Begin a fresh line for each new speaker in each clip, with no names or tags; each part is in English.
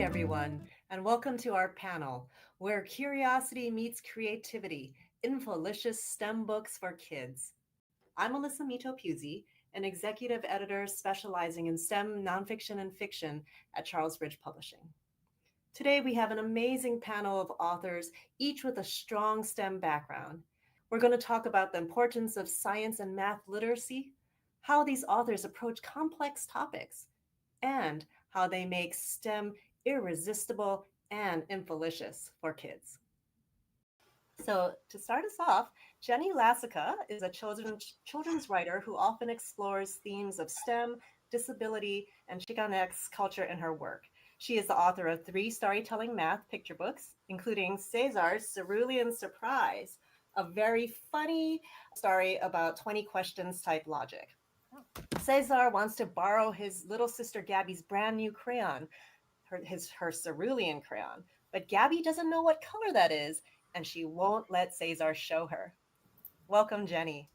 everyone, and welcome to our panel, where curiosity meets creativity, infolicious STEM books for kids. I'm Alyssa Mito Pusey, an executive editor specializing in STEM nonfiction and fiction at Charlesbridge Publishing. Today, we have an amazing panel of authors, each with a strong STEM background. We're going to talk about the importance of science and math literacy, how these authors approach complex topics, and how they make STEM irresistible and infelicious for kids. So, to start us off, Jenny Lacika is a children's writer who often explores themes of STEM, disability, and Chicanx culture in her work. She is the author of 3 storytelling math picture books, including Cesar's Cerulean Surprise, a very funny story about 20 questions type logic. Cesar wants to borrow his little sister Gabby's brand new crayon, her cerulean crayon, but Gabby doesn't know what color that is, and she won't let Cesar show her. Welcome, Jenny.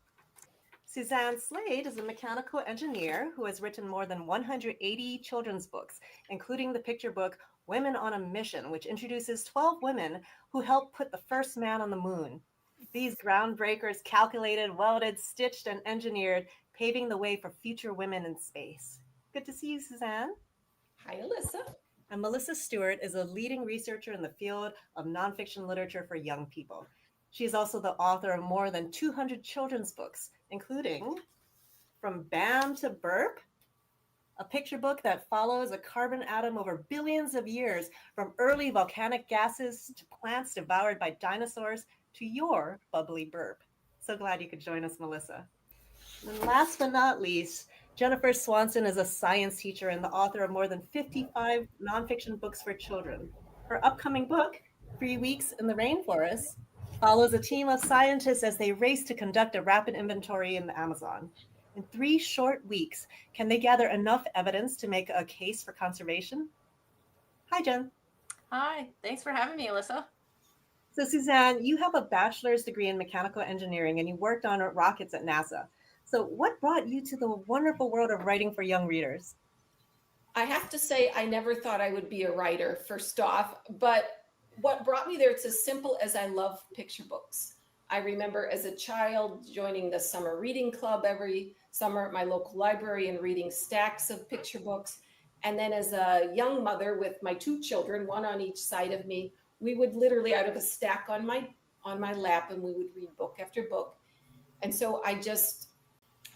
Suzanne Slade is a mechanical engineer who has written more than 180 children's books, including the picture book Women on a Mission, which introduces 12 women who helped put the first man on the moon. These groundbreakers calculated, welded, stitched, and engineered, paving the way for future women in space. Good to see you, Suzanne.
Hi, Alyssa.
And Melissa Stewart is a leading researcher in the field of nonfiction literature for young people. She is also the author of more than 200 children's books, including From Bam to Burp, a picture book that follows a carbon atom over billions of years, from early volcanic gases to plants devoured by dinosaurs to your bubbly burp. So glad you could join us, Melissa. And last but not least, Jennifer Swanson is a science teacher and the author of more than 55 nonfiction books for children. Her upcoming book, 3 Weeks in the Rainforest, follows a team of scientists as they race to conduct a rapid inventory in the Amazon. In 3 short weeks, can they gather enough evidence to make a case for conservation? Hi, Jen.
Hi, thanks for having me, Alyssa.
So, Suzanne, you have a bachelor's degree in mechanical engineering and you worked on rockets at NASA. So, what brought you to the wonderful world of writing for young readers?
I have to say, I never thought I would be a writer, first off, but what brought me there, it's as simple as I love picture books. I remember as a child joining the summer reading club every summer at my local library and reading stacks of picture books. And then as a young mother with my 2 children, one on each side of me, we would literally out of a stack on my lap, and we would read book after book. And so I just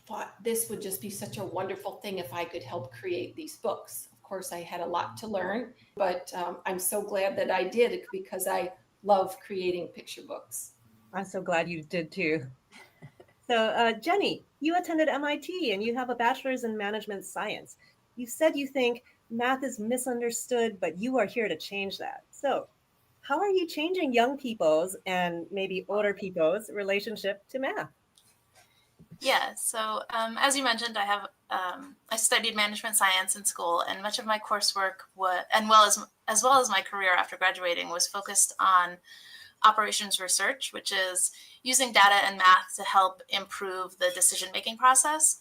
thought this would just be such a wonderful thing if I could help create these books. Of course, I had a lot to learn, but I'm so glad that I did it because I love creating picture books.
I'm so glad you did too. So, Jenny, you attended MIT and you have a bachelor's in management science. You said you think math is misunderstood, but you are here to change that. So, how are you changing young people's and maybe older people's relationship to math?
Yeah, so as you mentioned, I studied management science in school, and much of my coursework as well as my career after graduating was focused on operations research, which is using data and math to help improve the decision-making process.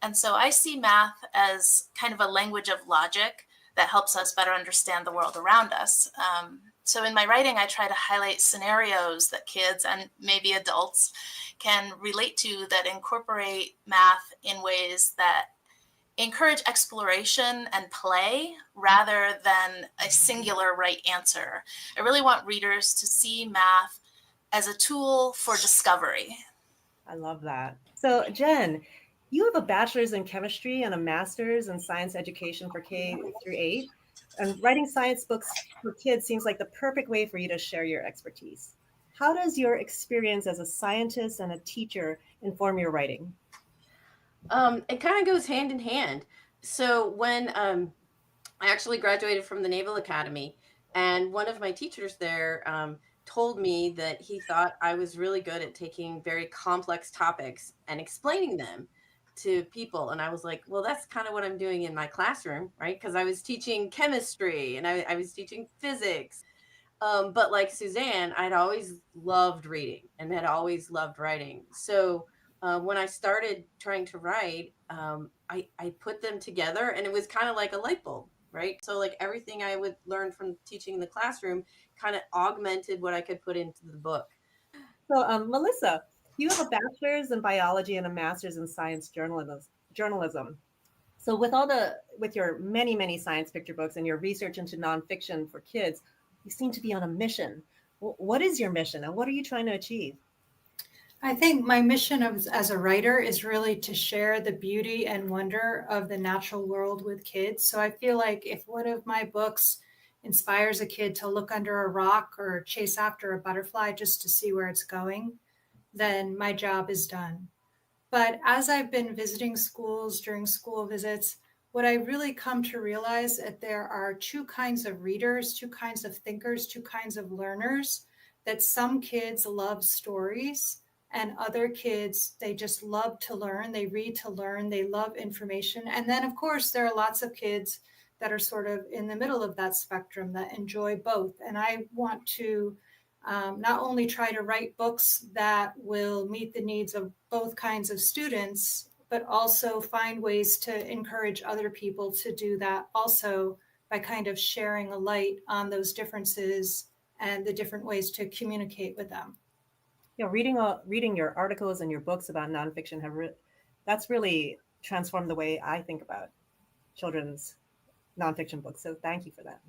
And so I see math as kind of a language of logic that helps us better understand the world around us. So in my writing, I try to highlight scenarios that kids and maybe adults can relate to that incorporate math in ways that encourage exploration and play rather than a singular right answer. I really want readers to see math as a tool for discovery.
I love that. So, Jen, you have a bachelor's in chemistry and a master's in science education for K through 8. And writing science books for kids seems like the perfect way for you to share your expertise. How does your experience as a scientist and a teacher inform your writing?
It kind of goes hand in hand. So when I actually graduated from the Naval Academy, and one of my teachers there told me that he thought I was really good at taking very complex topics and explaining them to people. And I was like, well, that's kind of what I'm doing in my classroom, right? Because I was teaching chemistry and I was teaching physics. But like Suzanne, I'd always loved reading and had always loved writing. So when I started trying to write, I put them together, and it was kind of like a light bulb, right? So like everything I would learn from teaching in the classroom kind of augmented what I could put into the book.
So, Melissa, you have a bachelor's in biology and a master's in science journalism. So, with your many science picture books and your research into nonfiction for kids, you seem to be on a mission. What is your mission, and what are you trying to achieve?
I think my mission as a writer is really to share the beauty and wonder of the natural world with kids. So I feel like if one of my books inspires a kid to look under a rock or chase after a butterfly just to see where it's going, then my job is done. But as I've been visiting schools during school visits, what I really come to realize that there are two kinds of readers, two kinds of thinkers, two kinds of learners, that some kids love stories and other kids, they just love to learn. They read to learn. They love information. And then, of course, there are lots of kids that are sort of in the middle of that spectrum that enjoy both. And I want to not only try to write books that will meet the needs of both kinds of students, but also find ways to encourage other people to do that also by kind of sharing a light on those differences and the different ways to communicate with them.
Reading your articles and your books about nonfiction that's really transformed the way I think about children's nonfiction books. So thank you for that.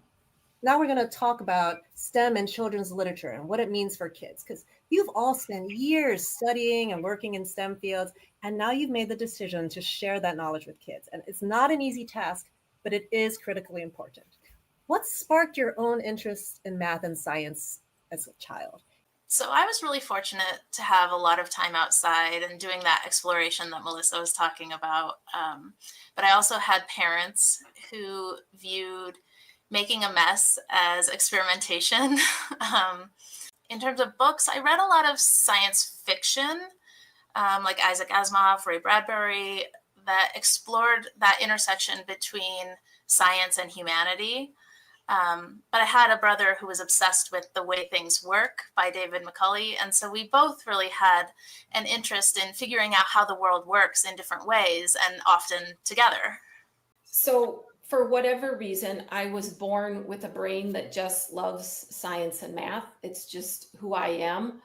Now we're going to talk about STEM and children's literature and what it means for kids, because you've all spent years studying and working in STEM fields, and now you've made the decision to share that knowledge with kids. And it's not an easy task, but it is critically important. What sparked your own interest in math and science as a child?
So I was really fortunate to have a lot of time outside and doing that exploration that Melissa was talking about. But I also had parents who viewed making a mess as experimentation. In terms of books, I read a lot of science fiction, like Isaac Asimov, Ray Bradbury, that explored that intersection between science and humanity. But I had a brother who was obsessed with The Way Things Work by David McCulley. And so we both really had an interest in figuring out how the world works in different ways and often together.
So for whatever reason, I was born with a brain that just loves science and math. It's just who I am.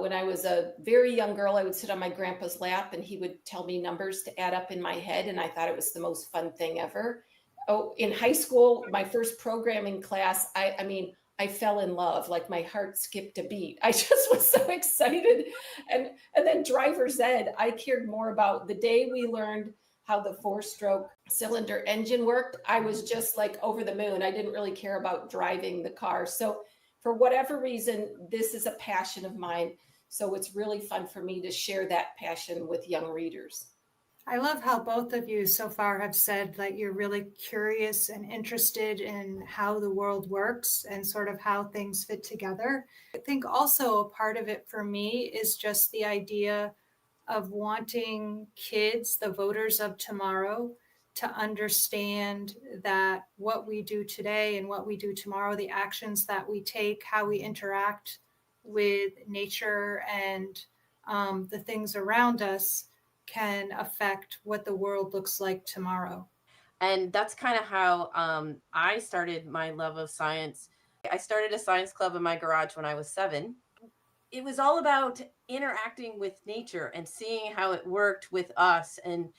When I was a very young girl, I would sit on my grandpa's lap and he would tell me numbers to add up in my head. And I thought it was the most fun thing ever. Oh, in high school, my first programming class, I fell in love, like my heart skipped a beat. I just was so excited. And then driver's ed, I cared more about the day we learned how the 4-stroke cylinder engine worked. I was just like over the moon. I didn't really care about driving the car. So for whatever reason, this is a passion of mine. So it's really fun for me to share that passion with young readers.
I love how both of you so far have said that you're really curious and interested in how the world works and sort of how things fit together. I think also a part of it for me is just the idea of wanting kids, the voters of tomorrow, to understand that what we do today and what we do tomorrow, the actions that we take, how we interact with nature and the things around us can affect what the world looks like tomorrow.
And that's kind of how I started my love of science. I started a science club in my garage when I was 7. It was all about interacting with nature and seeing how it worked with us. And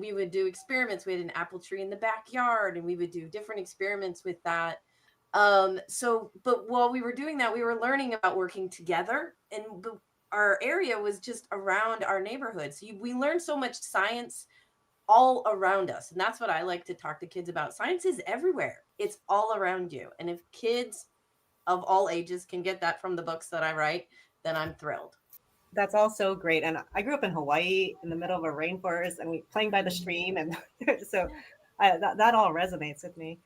we would do experiments. We had an apple tree in the backyard, and we would do different experiments with that. But while we were doing that, we were learning about working together, and our area was just around our neighborhood. So we learned so much science all around us. And that's what I like to talk to kids about. Science is everywhere. It's all around you. And if kids of all ages can get that from the books that I write, then I'm thrilled.
That's all so great. And I grew up in Hawaii in the middle of a rainforest, and we playing by the stream. And so that all resonates with me.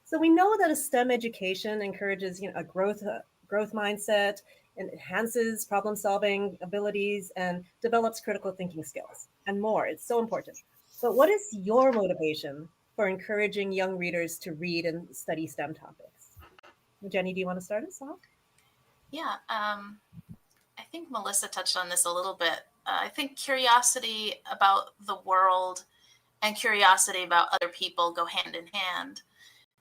So we know that a STEM education encourages, a growth mindset, and enhances problem solving abilities and develops critical thinking skills and more. It's so important. But what is your motivation for encouraging young readers to read and study STEM topics? Jenny, do you want to start us off?
Yeah, I think Melissa touched on this a little bit. I think curiosity about the world and curiosity about other people go hand in hand.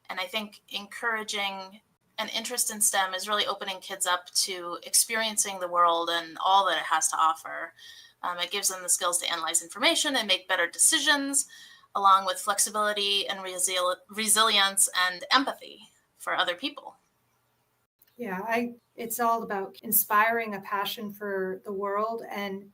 And I think encouraging an interest in STEM is really opening kids up to experiencing the world and all that it has to offer. It gives them the skills to analyze information and make better decisions, along with flexibility and resilience and empathy for other people.
Yeah, it's all about inspiring a passion for the world and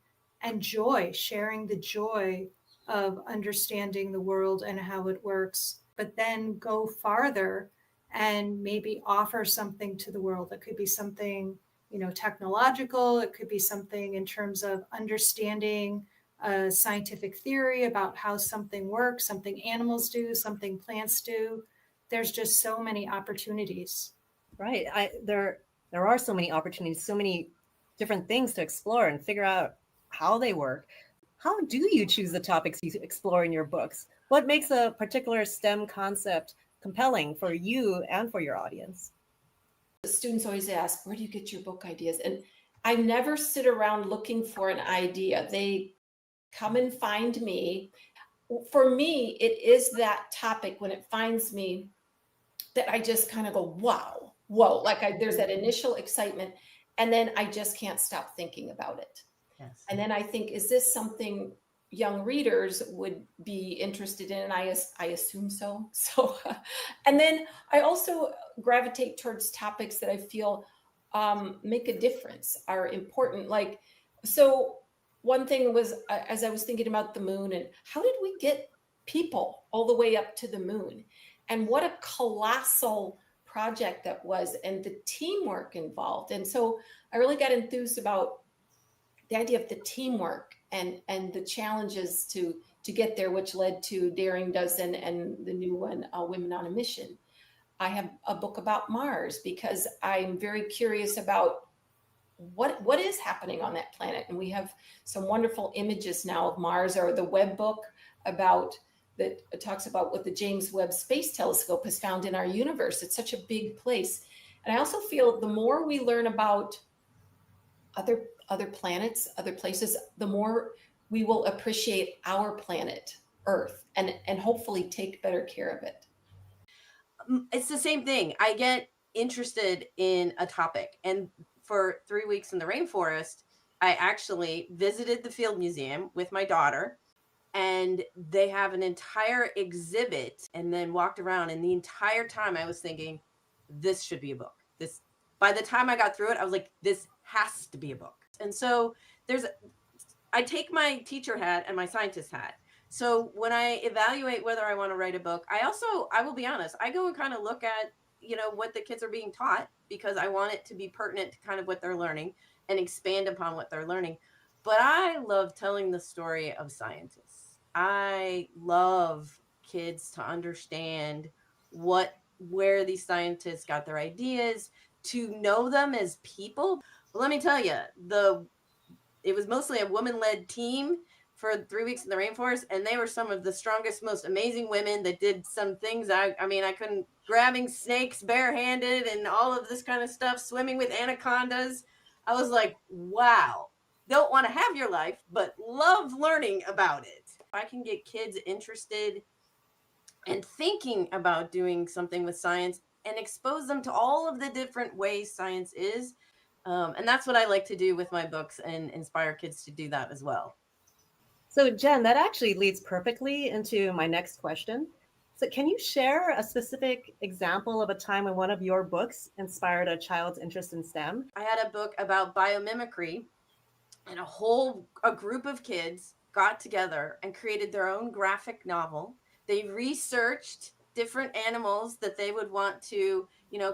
joy, sharing the joy of understanding the world and how it works, but then go farther and maybe offer something to the world. It could be something, technological. It could be something in terms of understanding a scientific theory about how something works, something animals do, something plants do. There's just so many opportunities.
Right. There are so many opportunities, so many different things to explore and figure out how they work. How do you choose the topics you explore in your books? What makes a particular STEM concept compelling for you and for your audience?
The students always ask, where do you get your book ideas? And I never sit around looking for an idea. They come and find me. For me, it is that topic when it finds me that I just kind of go, wow, whoa, there's that initial excitement. And then I just can't stop thinking about it.
Yes.
And then I think, is this something young readers would be interested in? And I assume so. So, and then I also gravitate towards topics that I feel make a difference, are important. So one thing was, as I was thinking about the moon and how did we get people all the way up to the moon? And what a colossal project that was, and the teamwork involved. And so I really got enthused about the idea of the teamwork and the challenges to get there, which led to Daring Dozen and the new one, Women on a Mission. I have a book about Mars because I'm very curious about what is happening on that planet. And we have some wonderful images now of Mars, or the Webb book that talks about what the James Webb Space Telescope has found in our universe. It's such a big place. And I also feel the more we learn about other planets, other places, the more we will appreciate our planet, Earth, and hopefully take better care of it.
It's the same thing. I get interested in a topic, and for 3 weeks in the rainforest, I actually visited the Field Museum with my daughter, and they have an entire exhibit, and then walked around, and the entire time I was thinking, this should be a book. By the time I got through it, I was like, this has to be a book. And so I take my teacher hat and my scientist hat. So when I evaluate whether I want to write a book, I will be honest, I go and kind of look at, what the kids are being taught, because I want it to be pertinent to kind of what they're learning and expand upon what they're learning. But I love telling the story of scientists. I love kids to understand where these scientists got their ideas, to know them as people. But let me tell you, it was mostly a woman-led team for 3 weeks in the rainforest, and they were some of the strongest, most amazing women that did some things. I couldn't, grabbing snakes barehanded and all of this kind of stuff, swimming with anacondas. I was like, wow, don't want to have your life, but love learning about it. If I can get kids interested and thinking about doing something with science and expose them to all of the different ways science is, and that's what I like to do with my books, and inspire kids to do that as well.
So Jen, that actually leads perfectly into my next question. So can you share a specific example of a time when one of your books inspired a child's interest in STEM?
I had a book about biomimicry, and a group of kids got together and created their own graphic novel. They researched different animals that they would want to,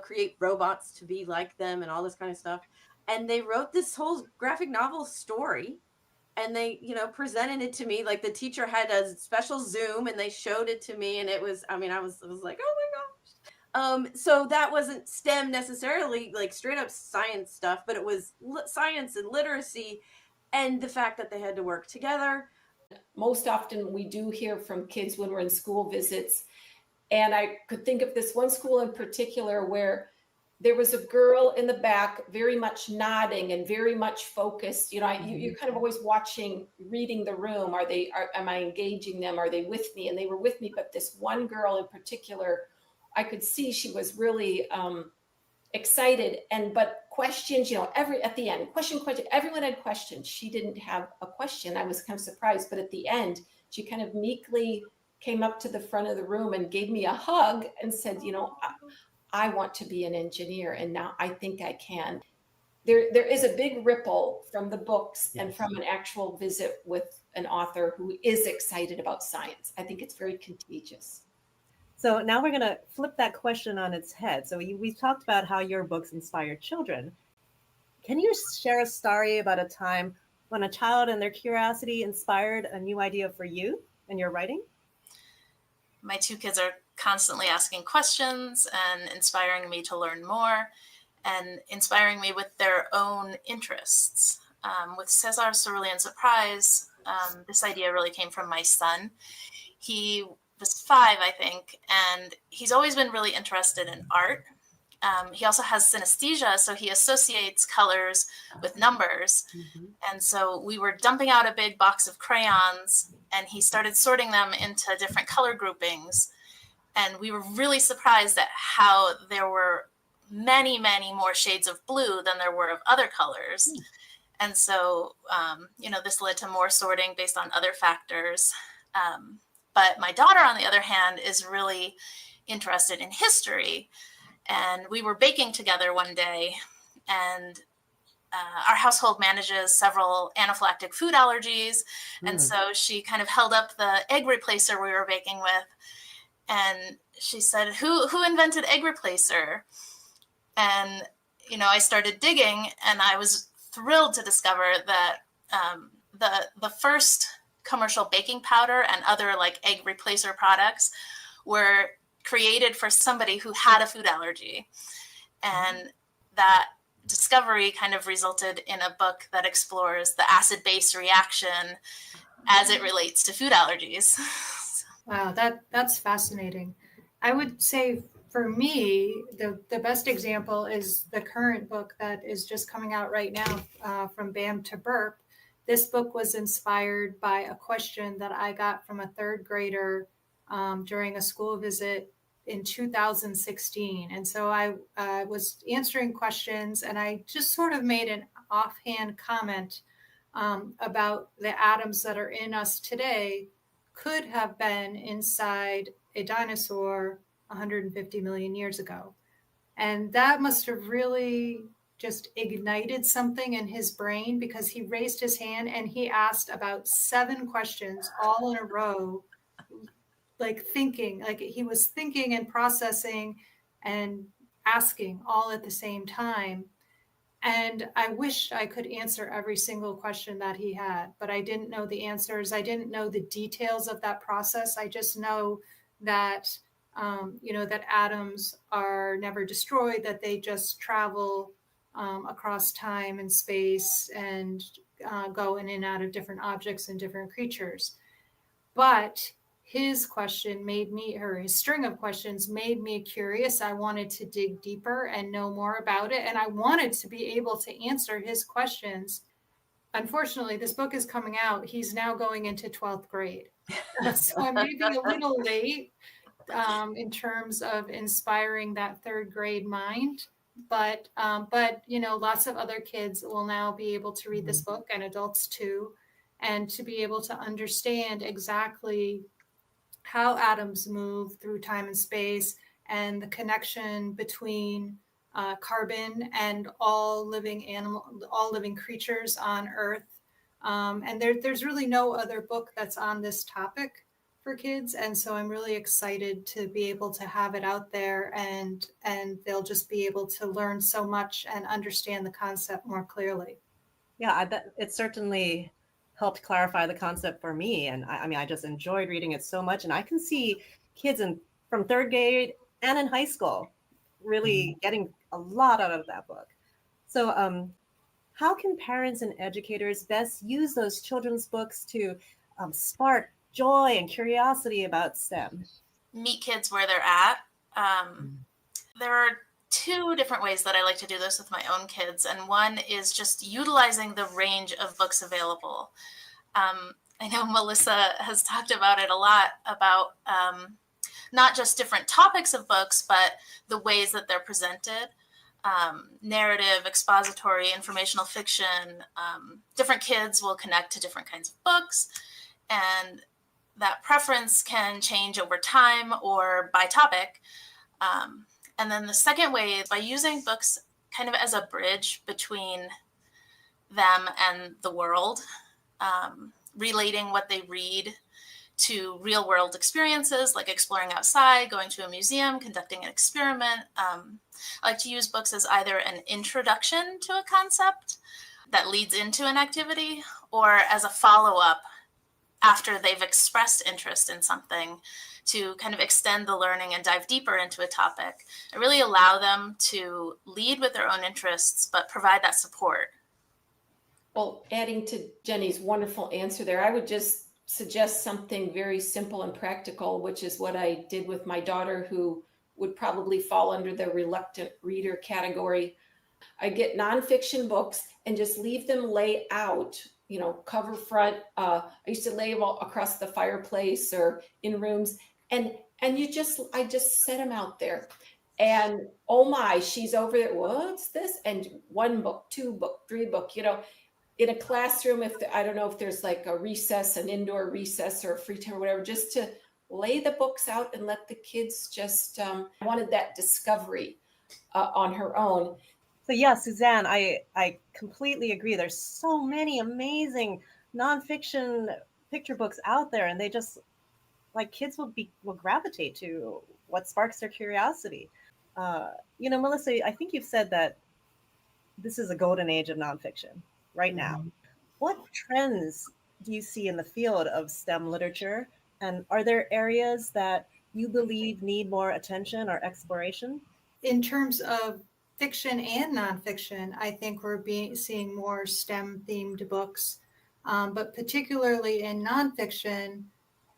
create robots to be like them and all this kind of stuff. And they wrote this whole graphic novel story, and they, presented it to me. Like, the teacher had a special Zoom, and they showed it to me, and it was, I was like, oh my gosh. So that wasn't STEM necessarily, like straight up science stuff, but it was science and literacy, and the fact that they had to work together.
Most often we do hear from kids when we're in school visits. And I could think of this one school in particular where there was a girl in the back, very much nodding and very much focused. You you're kind of always watching, reading the room. Am I engaging them? Are they with me? And they were with me. But this one girl in particular, I could see she was really excited. But questions, at the end, question, everyone had questions. She didn't have a question. I was kind of surprised. But at the end, she kind of meekly came up to the front of the room and gave me a hug and said, I want to be an engineer, and now I think I can. There is a big ripple from the books and from an actual visit with an author who is excited about science. I think it's very contagious.
So now we're going to flip that question on its head. So we talked about how your books inspired children. Can you share a story about a time when a child and their curiosity inspired a new idea for you and your writing?
My two kids are constantly asking questions and inspiring me to learn more and inspiring me with their own interests. With César Cerulean Surprise, this idea really came from my son. He was 5, I think, and he's always been really interested in art. He also has synesthesia, so he associates colors with numbers. And so we were dumping out a big box of crayons, and he started sorting them into different color groupings. And we were really surprised at how there were many, many more shades of blue than there were of other colors. And so, this led to more sorting based on other factors. But my daughter, on the other hand, is really interested in history. And we were baking together one day, and our household manages several anaphylactic food allergies. And so she kind of held up the egg replacer we were baking with, and she said, who invented egg replacer? And, I started digging, and I was thrilled to discover that the first commercial baking powder and other like egg replacer products were created for somebody who had a food allergy. And that discovery kind of resulted in a book that explores the acid-base reaction as it relates to food allergies.
Wow, that's fascinating. I would say for me, the best example is the current book that is just coming out right now, From BAM to Burp. This book was inspired by a question that I got from a 3rd grader during a school visit in 2016. And so I was answering questions, and I just sort of made an offhand comment about the atoms that are in us today could have been inside a dinosaur 150 million years ago. And that must have really just ignited something in his brain, because he raised his hand and he asked about 7 questions all in a row, like he was thinking and processing and asking all at the same time. And I wish I could answer every single question that he had, but I didn't know the answers. I didn't know the details of that process. I just know that, that atoms are never destroyed, that they just travel across time and space and go in and out of different objects and different creatures. But his question his string of questions made me curious. I wanted to dig deeper and know more about it. And I wanted to be able to answer his questions. Unfortunately, this book is coming out. He's now going into 12th grade. So I may be a little late in terms of inspiring that 3rd grade mind. But lots of other kids will now be able to read this book, and adults too, and to be able to understand exactly how atoms move through time and space, and the connection between carbon and all living creatures on Earth. And there's really no other book that's on this topic for kids. And so I'm really excited to be able to have it out there, and they'll just be able to learn so much and understand the concept more clearly.
Yeah, I bet it certainly helped clarify the concept for me. And I just enjoyed reading it so much. And I can see kids from 3rd grade and in high school really getting a lot out of that book. So how can parents and educators best use those children's books to spark joy and curiosity about STEM?
Meet kids where they're at. There are two different ways that I like to do this with my own kids. And one is just utilizing the range of books available. I know Melissa has talked about it a lot, about not just different topics of books, but the ways that they're presented. Narrative, expository, informational fiction. Different kids will connect to different kinds of books, and that preference can change over time or by topic. And then the second way is by using books kind of as a bridge between them and the world, relating what they read to real world experiences, like exploring outside, going to a museum, conducting an experiment. I like to use books as either an introduction to a concept that leads into an activity, or as a follow-up after they've expressed interest in something, to kind of extend the learning and dive deeper into a topic. I really allow them to lead with their own interests, but provide that support.
Well, adding to Jenny's wonderful answer there, I would just suggest something very simple and practical, which is what I did with my daughter, who would probably fall under the reluctant reader category. I get nonfiction books and just leave them lay out, cover front. I used to lay them all across the fireplace or in rooms, and I just set them out there. And oh my, she's over there. What's this? And one book, two book, three book. In a classroom, I don't know if there's like a recess, an indoor recess or a free time or whatever, just to lay the books out and let the kids just wanted that discovery on her own.
So yeah, Suzanne, I completely agree. There's so many amazing nonfiction picture books out there, and they just, like, kids will gravitate to what sparks their curiosity. Melissa, I think you've said that this is a golden age of nonfiction right now. What trends do you see in the field of STEM literature? And are there areas that you believe need more attention or exploration?
In terms of fiction and nonfiction, I think we're seeing more STEM themed books, but particularly in nonfiction,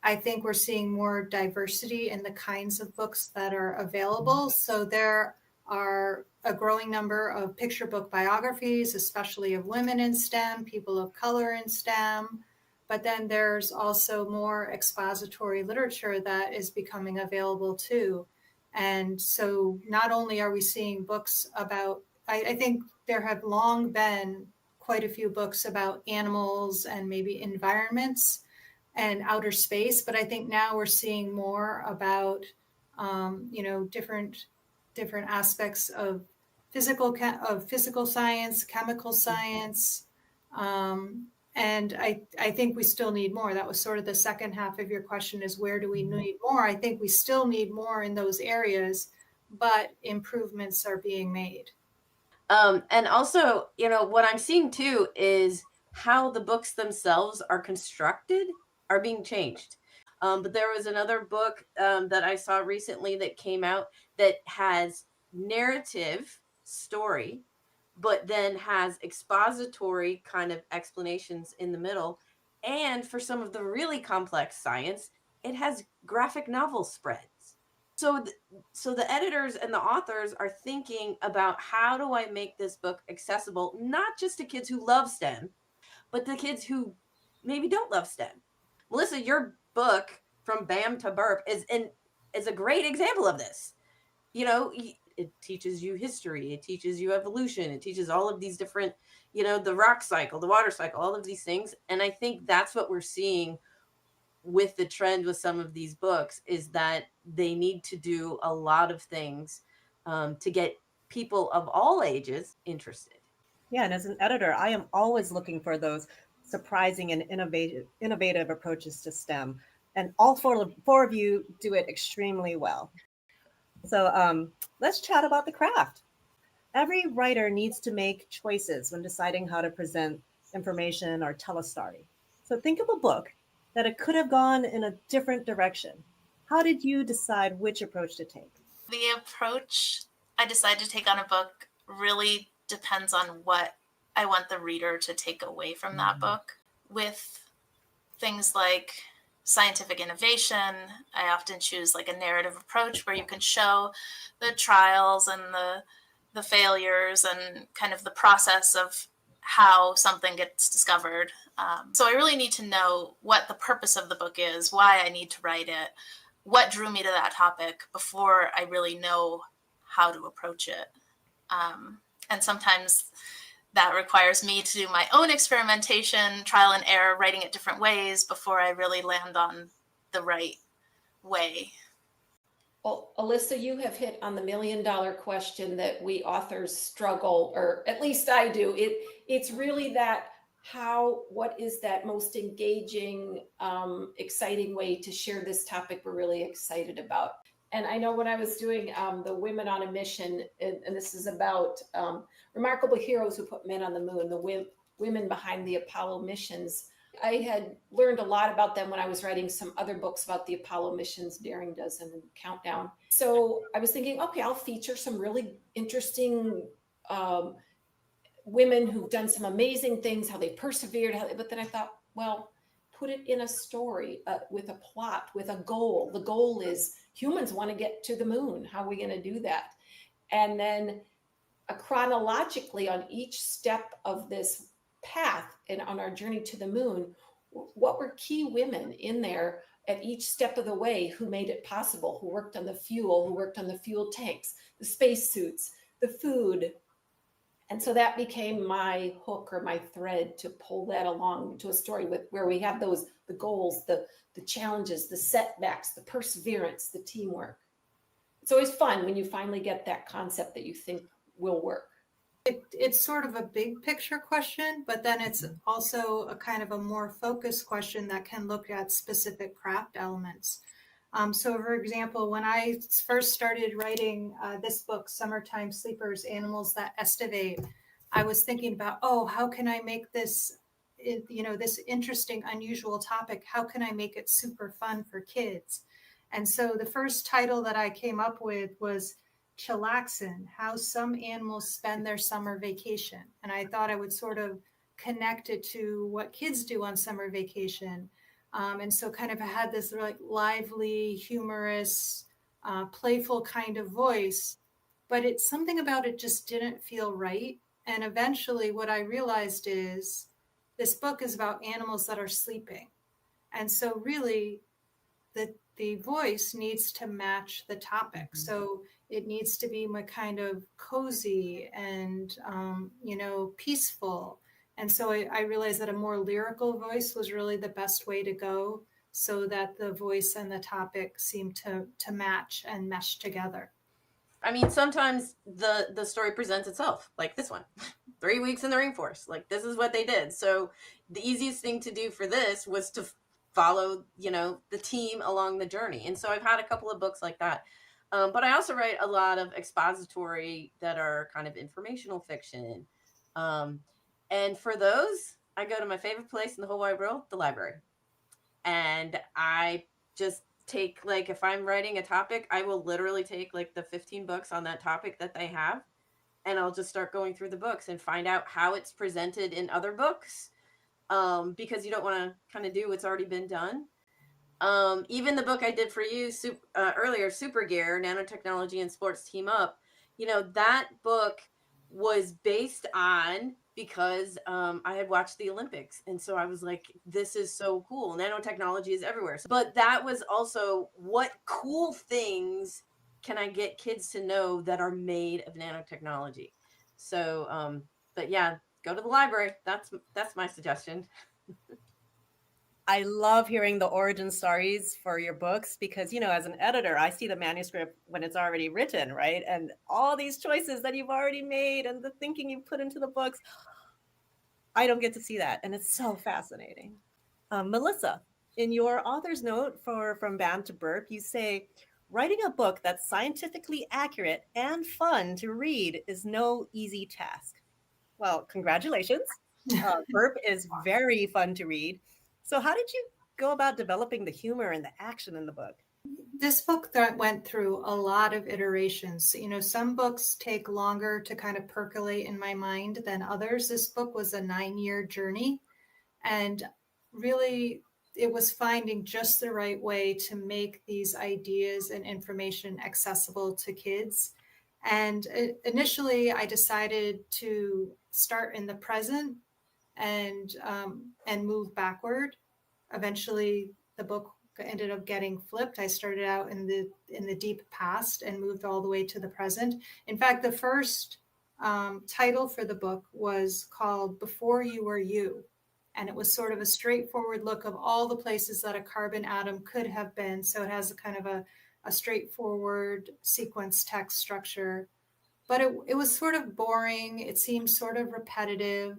I think we're seeing more diversity in the kinds of books that are available. So there are a growing number of picture book biographies, especially of women in STEM, people of color in STEM. But then there's also more expository literature that is becoming available too. And so not only are we seeing books about, I think there have long been quite a few books about animals and maybe environments and outer space, but I think now we're seeing more about, different aspects of physical science, chemical science. And I think we still need more. That was sort of the second half of your question, is where do we need more? I think we still need more in those areas, but improvements are being made.
And also, what I'm seeing too is how the books themselves are constructed are being changed. But there was another book that I saw recently that came out that has narrative story, but then has expository kind of explanations in the middle. And for some of the really complex science, it has graphic novel spreads. So the editors and the authors are thinking about, how do I make this book accessible, not just to kids who love STEM, but to kids who maybe don't love STEM. Melissa, your book From BAM to Burp is a great example of this. It teaches you history, it teaches you evolution, it teaches all of these different, the rock cycle, the water cycle, all of these things. And I think that's what we're seeing with the trend with some of these books, is that they need to do a lot of things to get people of all ages interested.
Yeah, and as an editor, I am always looking for those surprising and innovative approaches to STEM. And all four of you do it extremely well. So let's chat about the craft. Every writer needs to make choices when deciding how to present information or tell a story. So think of a book that it could have gone in a different direction. How did you decide which approach to take?
The approach I decide to take on a book really depends on what I want the reader to take away from that book. With things like scientific innovation. I often choose like a narrative approach where you can show the trials and the failures and kind of the process of how something gets discovered. So I really need to know what the purpose of the book is, why I need to write it, what drew me to that topic before I really know how to approach it. And sometimes that requires me to do my own experimentation, trial and error, writing it different ways before I really land on the right way.
Well, Alyssa, you have hit on the $1 million question that we authors struggle, or at least I do. It's really that what is that most engaging, exciting way to share this topic we're really excited about? And I know when I was doing the Women on a Mission, and this is about remarkable heroes who put men on the moon, the women behind the Apollo missions. I had learned a lot about them when I was writing some other books about the Apollo missions, Daring Dozen and Countdown. So I was thinking, okay, I'll feature some really interesting women who've done some amazing things, how they persevered, but then I thought, well, put it in a story with a plot, with a goal. The goal is humans want to get to the moon. How are we going to do that? And then chronologically on each step of this path and on our journey to the moon, what were key women in there at each step of the way who made it possible, who worked on the fuel, who worked on the fuel tanks, the spacesuits, the food. And so that became my hook or my thread to pull that along to a story where we have the goals, the challenges, the setbacks, the perseverance, the teamwork. It's always fun when you finally get that concept that you think will work.
It's sort of a big picture question, but then it's also a kind of a more focused question that can look at specific craft elements. So for example, when I first started writing this book, Summertime Sleepers, Animals That Estivate, I was thinking about, how can I make this, this interesting, unusual topic, how can I make it super fun for kids? And so the first title that I came up with was Chillaxin, How Some Animals Spend Their Summer Vacation. And I thought I would sort of connect it to what kids do on summer vacation. And so kind of had this like lively, humorous, playful kind of voice, but it's something about it just didn't feel right. And eventually what I realized is this book is about animals that are sleeping. And so really the voice needs to match the topic. Mm-hmm. So it needs to be my kind of cozy and, peaceful. And so I realized that a more lyrical voice was really the best way to go so that the voice and the topic seem to match and mesh together.
I mean, sometimes the story presents itself, like this one, 3 weeks in the rainforest. Like, this is what they did. So the easiest thing to do for this was to follow, the team along the journey. And so I've had a couple of books like that. But I also write a lot of expository that are kind of informational fiction. And for those, I go to my favorite place in the whole wide world, the library. And I just take, like, if I'm writing a topic, I will literally take like the 15 books on that topic that they have. And I'll just start going through the books and find out how it's presented in other books. Because you don't want to kind of do what's already been done. Even the book I did for you earlier, Super Gear, Nanotechnology and Sports Team Up, that book was based on because I had watched the Olympics. And so I was like, this is so cool. Nanotechnology is everywhere. But that was also what cool things can I get kids to know that are made of nanotechnology? So, but yeah, go to the library. That's my suggestion.
I love hearing the origin stories for your books because, as an editor, I see the manuscript when it's already written, right? And all these choices that you've already made and the thinking you put into the books, I don't get to see that. And it's so fascinating. Melissa, in your author's note From BAM to Burp, you say, writing a book that's scientifically accurate and fun to read is no easy task. Well, congratulations. Burp is very fun to read. So how did you go about developing the humor and the action in the book?
This book that went through a lot of iterations. Some books take longer to kind of percolate in my mind than others. This book was a 9-year journey. And really, it was finding just the right way to make these ideas and information accessible to kids. And initially, I decided to start in the present and move backward. Eventually, the book ended up getting flipped. I started out in the deep past and moved all the way to the present. In fact, the first title for the book was called "Before You Were You," and it was sort of a straightforward look of all the places that a carbon atom could have been. So it has a kind of a straightforward sequence text structure, but it was sort of boring. It seemed sort of repetitive,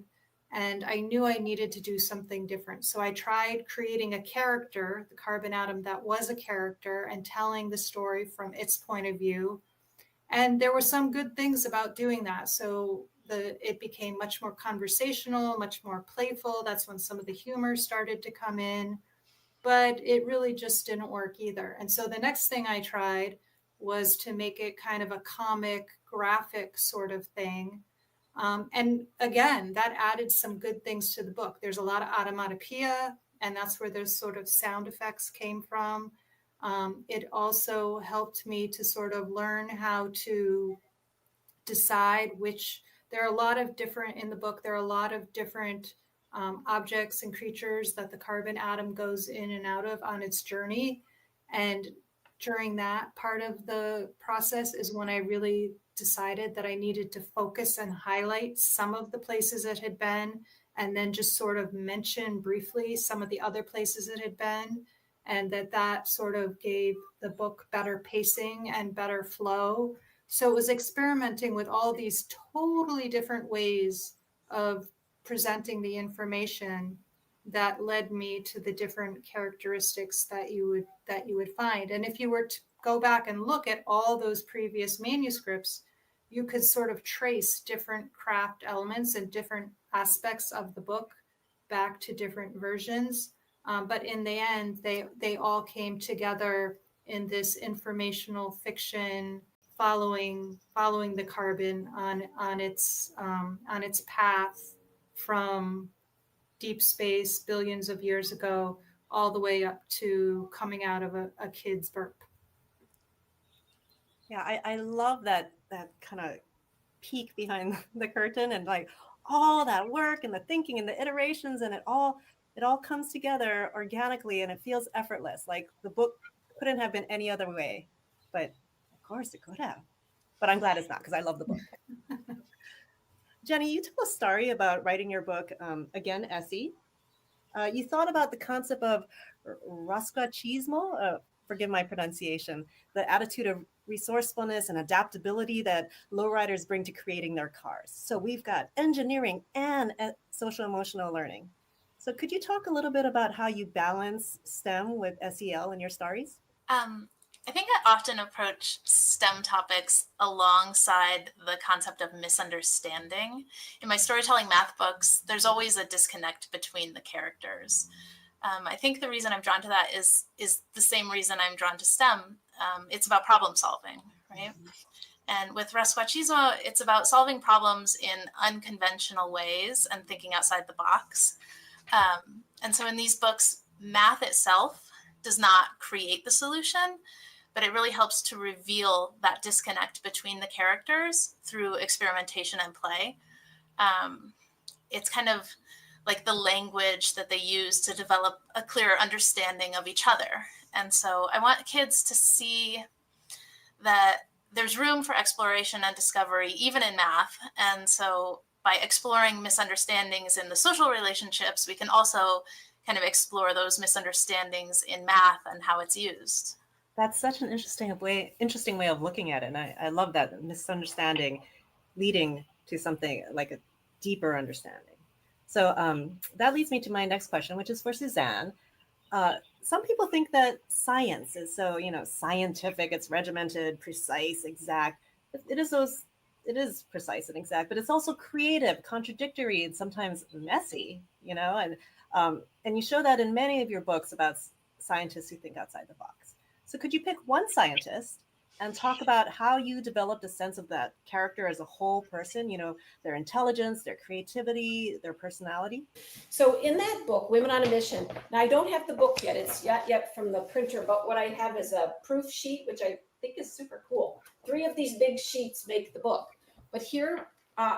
and I knew I needed to do something different. So I tried creating a character, the carbon atom that was a character, and telling the story from its point of view. And there were some good things about doing that. So it became much more conversational, much more playful. That's when some of the humor started to come in, but it really just didn't work either. And so the next thing I tried was to make it kind of a comic graphic sort of thing. And again, that added some good things to the book. There's a lot of automatopoeia, and that's where those sort of sound effects came from. It also helped me to sort of learn how to decide which, there are a lot of different, in the book, there are a lot of different objects and creatures that the carbon atom goes in and out of on its journey. And during that part of the process is when I really decided that I needed to focus and highlight some of the places it had been, and then just sort of mention briefly some of the other places it had been, and that sort of gave the book better pacing and better flow. So it was experimenting with all these totally different ways of presenting the information that led me to the different characteristics that you would find. And if you were to go back and look at all those previous manuscripts, you could sort of trace different craft elements and different aspects of the book back to different versions. But in the end, they all came together in this informational fiction following the carbon on its path from deep space billions of years ago all the way up to coming out of a kid's burp.
Yeah, I love that kind of peek behind the curtain, and like all that work and the thinking and the iterations, and it all comes together organically, and it feels effortless. Like the book couldn't have been any other way, but of course it could have. But I'm glad it's not, because I love the book. Jenny, you tell a story about writing your book, again, Essie. You thought about the concept of rascachismo, forgive my pronunciation, the attitude of resourcefulness and adaptability that lowriders bring to creating their cars. So we've got engineering and social emotional learning. So could you talk a little bit about how you balance STEM with SEL in your stories?
I think I often approach STEM topics alongside the concept of misunderstanding. In my storytelling math books, there's always a disconnect between the characters. I think the reason I'm drawn to that is the same reason I'm drawn to STEM. It's about problem solving, right? And with Rasquachismo, it's about solving problems in unconventional ways and thinking outside the box. And so in these books, math itself does not create the solution, but it really helps to reveal that disconnect between the characters through experimentation and play. It's kind of like the language that they use to develop a clearer understanding of each other. And so I want kids to see that there's room for exploration and discovery, even in math. And so by exploring misunderstandings in the social relationships, we can also kind of explore those misunderstandings in math and how it's used.
That's such an interesting way of looking at it. And I love that misunderstanding leading to something like a deeper understanding. So that leads me to my next question, which is for Suzanne. Some people think that science is so, scientific, it's regimented, precise, exact. It is precise and exact, but it's also creative, contradictory, and sometimes messy, and you show that in many of your books about scientists who think outside the box. So could you pick one scientist and talk about how you developed a sense of that character as a whole person, their intelligence, their creativity, their personality.
So in that book, Women on a Mission, now I don't have the book yet. It's yet from the printer, but what I have is a proof sheet, which I think is super cool. 3 of these big sheets make the book. But here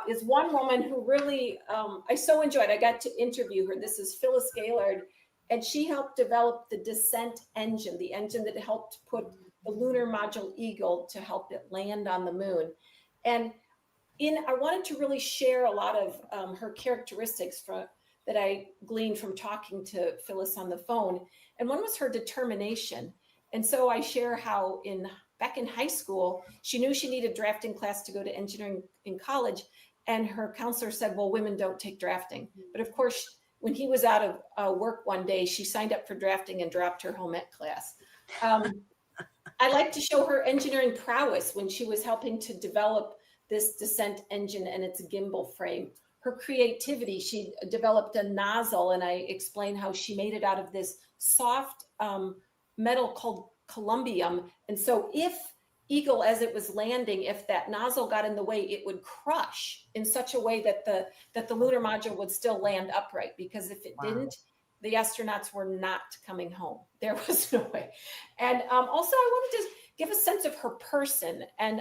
is one woman who really, I so enjoyed. I got to interview her. This is Phyllis Gaylord, and she helped develop the descent engine, the engine that helped put the lunar module Eagle to help it land on the moon. And I wanted to really share a lot of her characteristics that I gleaned from talking to Phyllis on the phone. And one was her determination. And so I share how back in high school, she knew she needed drafting class to go to engineering in college. And her counselor said, well, women don't take drafting. But of course, when he was out of work one day, she signed up for drafting and dropped her home ec class. I like to show her engineering prowess when she was helping to develop this descent engine and its gimbal frame. Her creativity, she developed a nozzle, and I explained how she made it out of this soft metal called columbium. And so if Eagle, as it was landing, if that nozzle got in the way, it would crush in such a way that the lunar module would still land upright, because if it didn't, the astronauts were not coming home. There was no way. And also I wanted to give a sense of her person. And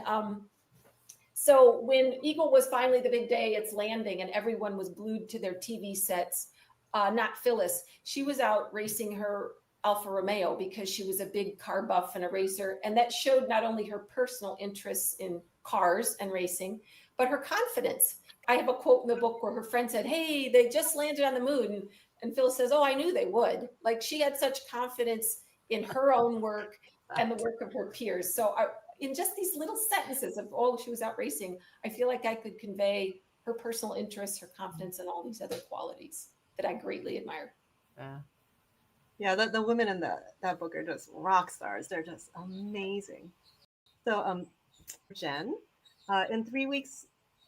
so when Eagle was finally the big day, it's landing, and everyone was glued to their TV sets, not Phyllis. She was out racing her Alfa Romeo because she was a big car buff and a racer. And that showed not only her personal interests in cars and racing, but her confidence. I have a quote in the book where her friend said, hey, they just landed on the moon. And Phyllis says, oh, I knew they would. Like, she had such confidence in her own work and the work of her peers. So in just these little sentences of, oh, she was out racing, I feel like I could convey her personal interests, her confidence, and all these other qualities that I greatly admire.
Yeah, the women in that book are just rock stars. They're just amazing. So, Jen, in 3 weeks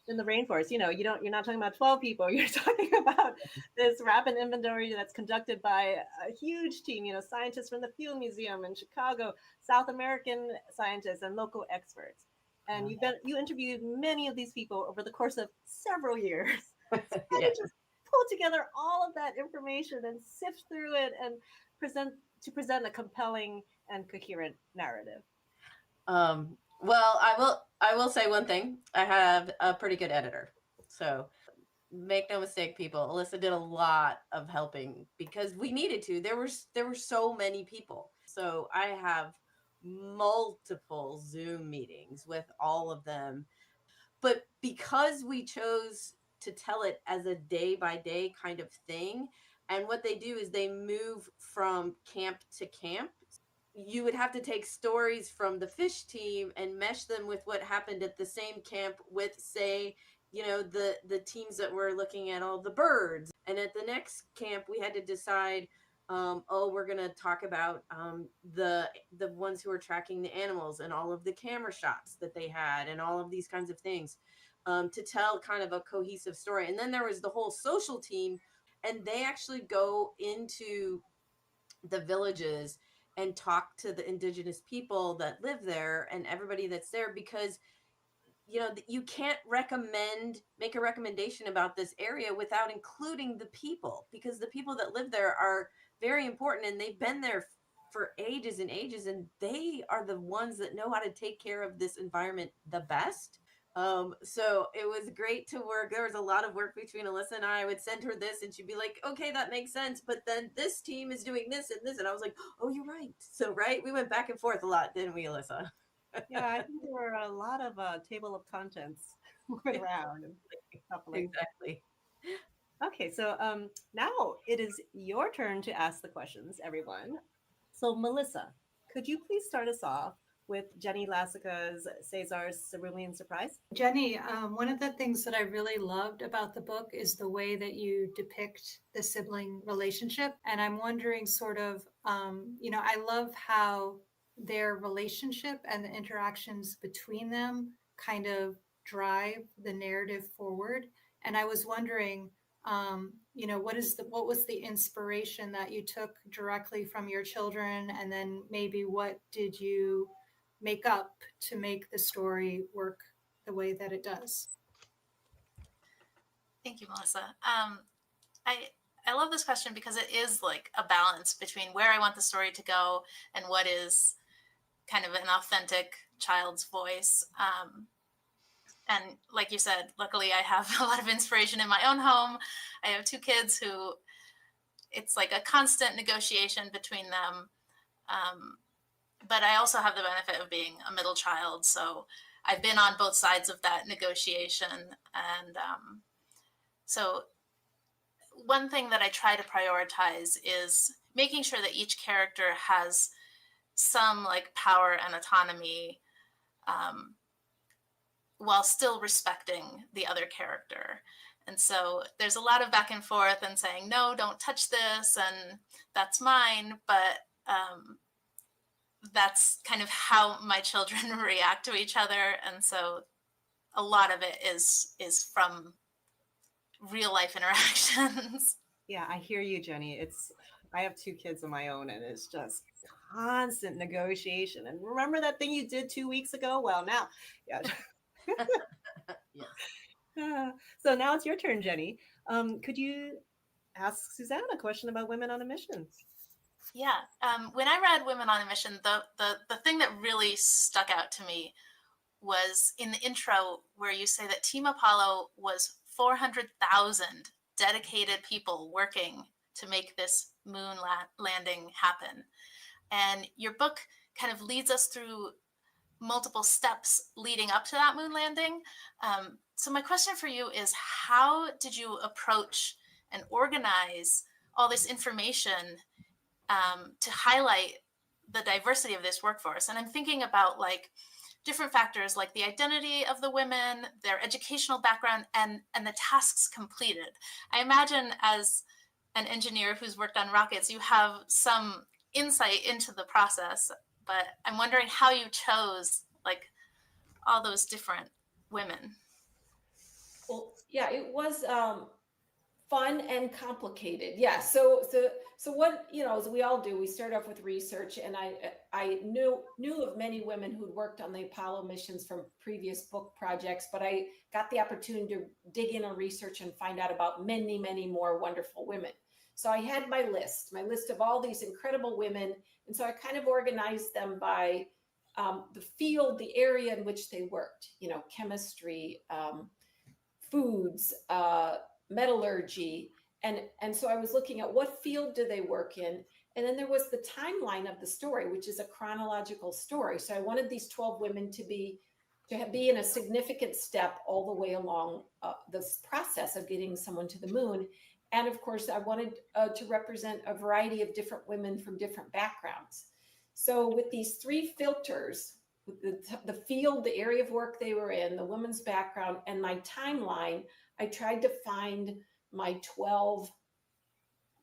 in the rainforest, you're not talking about 12 people. You're talking about this rapid inventory that's conducted by a huge team. Scientists from the Field Museum in Chicago, South American scientists, and local experts. And you interviewed many of these people over the course of several years. So how did you pull together all of that information and sift through it and present a compelling and coherent narrative?
Well, I will say one thing. I have a pretty good editor. So make no mistake, people, Alyssa did a lot of helping because we needed to. There were so many people. So I have multiple Zoom meetings with all of them. But because we chose to tell it as a day by day kind of thing, and what they do is they move from camp to camp. You would have to take stories from the fish team and mesh them with what happened at the same camp with, say, the teams that were looking at all the birds. And at the next camp, we had to decide, we're going to talk about the ones who were tracking the animals and all of the camera shots that they had and all of these kinds of things to tell kind of a cohesive story. And then there was the whole social team, and they actually go into the villages and talk to the indigenous people that live there and everybody that's there, because you can't make a recommendation about this area without including the people, because the people that live there are very important, and they've been there for ages and ages, and they are the ones that know how to take care of this environment the best. So it was great to work. There was a lot of work between Alyssa and I would send her this and she'd be like, okay, that makes sense. But then this team is doing this and this. And I was like, oh, you're right. So, right. We went back and forth a lot, didn't we, Alyssa?
Yeah, I think there were a lot of table of contents moving around.
Exactly.
Okay, so now it is your turn to ask the questions, everyone. So, Melissa, could you please start us off with Jenny Lacika's Cesar's Cerulean Surprise?
Jenny, one of the things that I really loved about the book is the way that you depict the sibling relationship. And I'm wondering I love how their relationship and the interactions between them kind of drive the narrative forward. And I was wondering, what was the inspiration that you took directly from your children? And then maybe what did you make up to make the story work the way that it does?
Thank you, Melissa. I love this question because it is like a balance between where I want the story to go and what is kind of an authentic child's voice. And like you said, luckily I have a lot of inspiration in my own home. I have two kids who it's like a constant negotiation between them. But I also have the benefit of being a middle child. So I've been on both sides of that negotiation. And so one thing that I try to prioritize is making sure that each character has some like power and autonomy, while still respecting the other character. And so there's a lot of back and forth and saying, no, don't touch this, and that's mine. But that's kind of how my children react to each other. And so a lot of it is from real life interactions.
Yeah, I hear you, Jenny. I have two kids of my own, and it's just constant negotiation. And remember that thing you did 2 weeks ago? Well, now, yeah.
Yes.
So now it's your turn, Jenny. Could you ask Suzanne a question about women on a mission?
Yeah. When I read Women on a Mission, the thing that really stuck out to me was in the intro where you say that Team Apollo was 400,000 dedicated people working to make this moon landing happen. And your book kind of leads us through multiple steps leading up to that moon landing. So my question for you is, how did you approach and organize all this information to highlight the diversity of this workforce? And I'm thinking about like different factors like the identity of the women, their educational background, and the tasks completed. I imagine as an engineer who's worked on rockets, you have some insight into the process, but I'm wondering how you chose like all those different women.
Well, yeah, it was fun and complicated. Yeah. So what, as we all do, we start off with research, and I knew of many women who'd worked on the Apollo missions from previous book projects, but I got the opportunity to dig in on research and find out about many, many more wonderful women. So I had my list of all these incredible women. And so I kind of organized them by the field, the area in which they worked, chemistry, foods, metallurgy. And so I was looking at what field do they work in? And then there was the timeline of the story, which is a chronological story. So I wanted these 12 women to be in a significant step all the way along this process of getting someone to the moon. And of course, I wanted to represent a variety of different women from different backgrounds. So with these three filters, the field, the area of work they were in, the woman's background, and my timeline, I tried to find my 12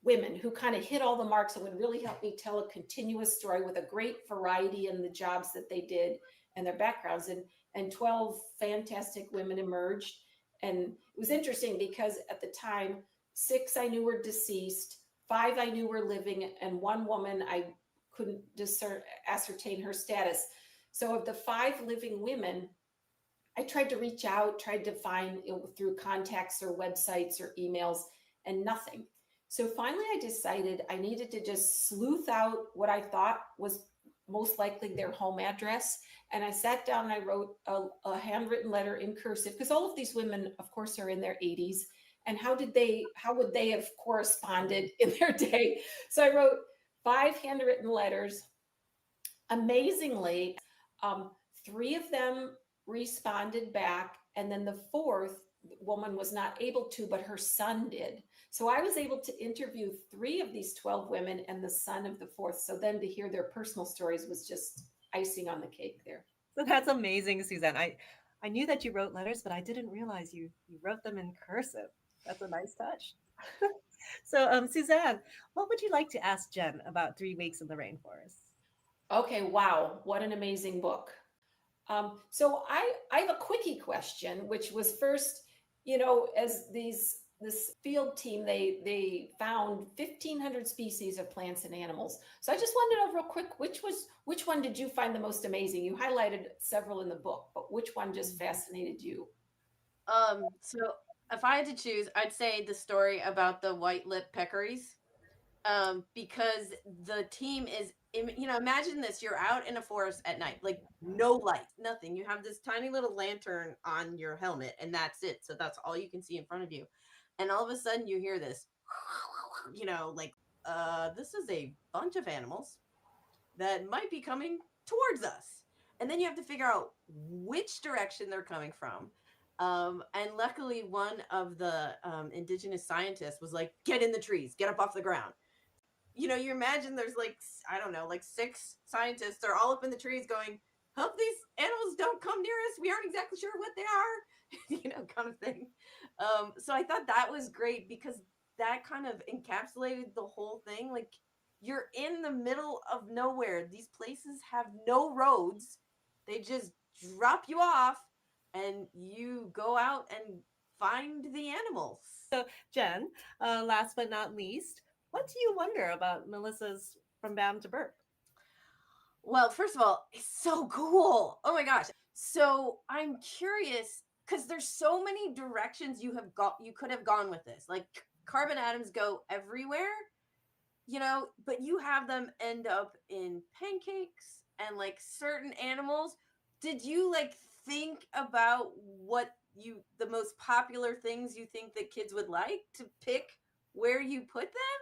women who kind of hit all the marks and would really help me tell a continuous story with a great variety in the jobs that they did and their backgrounds. And 12 fantastic women emerged. And it was interesting because at the time, 6 I knew were deceased, 5 I knew were living, and 1 woman I couldn't ascertain her status. So of the 5 living women, I tried to reach out, tried to find through contacts or websites or emails, and nothing. So finally I decided I needed to just sleuth out what I thought was most likely their home address. And I sat down and I wrote a handwritten letter in cursive, because all of these women, of course, are in their 80s. And how would they have corresponded in their day? So I wrote 5 handwritten letters. Amazingly, 3 of them responded back, and then the 4th woman was not able to, but her son did. So I was able to interview 3 of these 12 women and the son of the 4th. So then to hear their personal stories was just icing on the cake there.
So that's amazing, Suzanne. I knew that you wrote letters, but I didn't realize you wrote them in cursive. That's a nice touch. So, Suzanne, what would you like to ask Jen about 3 Weeks in the Rainforest?
Okay, wow, what an amazing book. So I have a quickie question, which was first, as this this field team, they found 1,500 species of plants and animals. So I just wanted to know real quick, which one did you find the most amazing? You highlighted several in the book, but which one just fascinated you?
So if I had to choose, I'd say the story about the white-lipped peccaries. Because the team is, imagine this, you're out in a forest at night, like no light, nothing. You have this tiny little lantern on your helmet and that's it. So that's all you can see in front of you. And all of a sudden you hear this, this is a bunch of animals that might be coming towards us. And then you have to figure out which direction they're coming from. And luckily one of the indigenous scientists was like, get in the trees, get up off the ground. You imagine there's like, I don't know, like 6 scientists are all up in the trees going, hope these animals don't come near us. We aren't exactly sure what they are, kind of thing. So I thought that was great because that kind of encapsulated the whole thing. Like you're in the middle of nowhere. These places have no roads. They just drop you off and you go out and find the animals.
So Jen, last but not least, what do you wonder about Melissa's From Bam to Burp?
Well, first of all, it's so cool. Oh my gosh. So I'm curious because there's so many directions you could have gone with this. Like carbon atoms go everywhere, but you have them end up in pancakes and like certain animals. Did you like think about what the most popular things you think that kids would like to pick where you put them?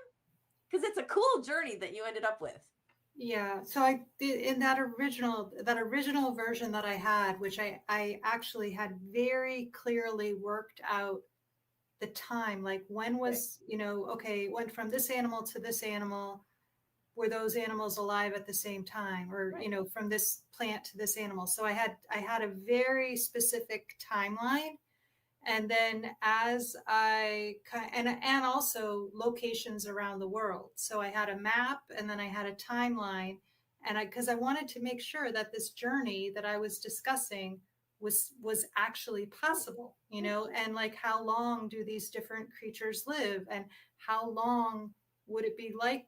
Because it's a cool journey that you ended up with.
Yeah, so in that original version that I had, which I actually had very clearly worked out the time, like when was, okay, went from this animal to this animal, were those animals alive at the same time, or
right.
From this plant to this animal. So I had a very specific timeline. And then and also locations around the world. So I had a map and then I had a timeline, and because I wanted to make sure that this journey that I was discussing was actually possible, and like how long do these different creatures live, and how long would it be like,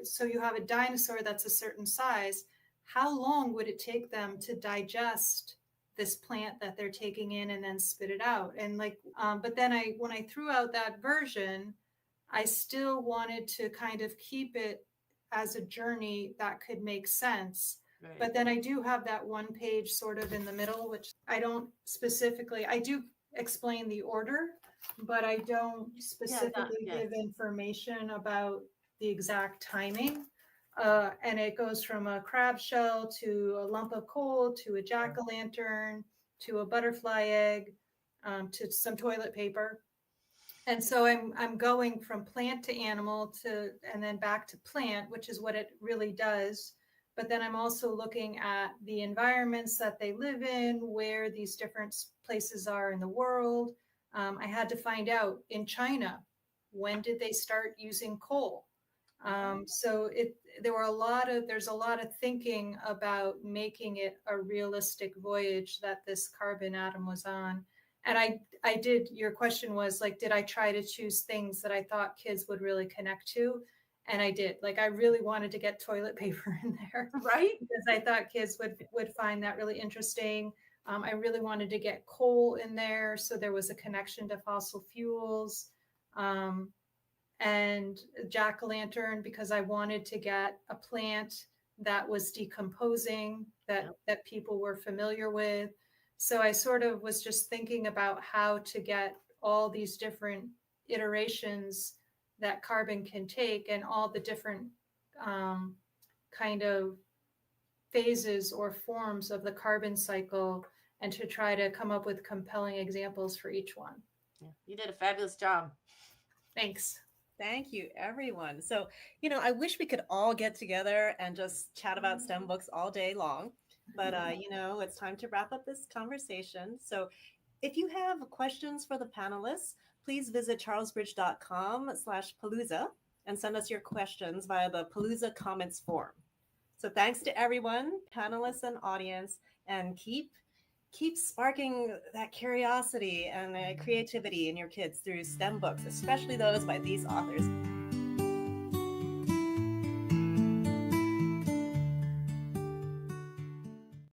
so you have a dinosaur that's a certain size, how long would it take them to digest this plant that they're taking in and then spit it out? And like, but then when I threw out that version, I still wanted to kind of keep it as a journey that could make sense. Right. But then I do have that one page sort of in the middle, which I do explain the order, but I don't specifically give information about the exact timing. And it goes from a crab shell to a lump of coal to a jack-o'-lantern to a butterfly egg, to some toilet paper. And so I'm going from plant to animal and then back to plant, which is what it really does. But then I'm also looking at the environments that they live in, where these different places are in the world. I had to find out in China, when did they start using coal? So there's a lot of thinking about making it a realistic voyage that this carbon atom was on. And I did, your question was like, did I try to choose things that I thought kids would really connect to? And I did. Like, I really wanted to get toilet paper in there,
right?
Because I thought kids would find that really interesting. I really wanted to get coal in there, so there was a connection to fossil fuels. And jack-o'-lantern, because I wanted to get a plant that was decomposing, that people were familiar with. So I sort of was just thinking about how to get all these different iterations that carbon can take, and all the different kind of phases or forms of the carbon cycle, and to try to come up with compelling examples for each one.
Yeah, you did a fabulous job.
Thanks.
Thank you, everyone. So, I wish we could all get together and just chat about STEM books all day long. But, it's time to wrap up this conversation. So if you have questions for the panelists, please visit charlesbridge.com/Palooza and send us your questions via the Palooza comments form. So thanks to everyone, panelists and audience, and keep keep sparking that curiosity and creativity in your kids through STEM books, especially those by these authors.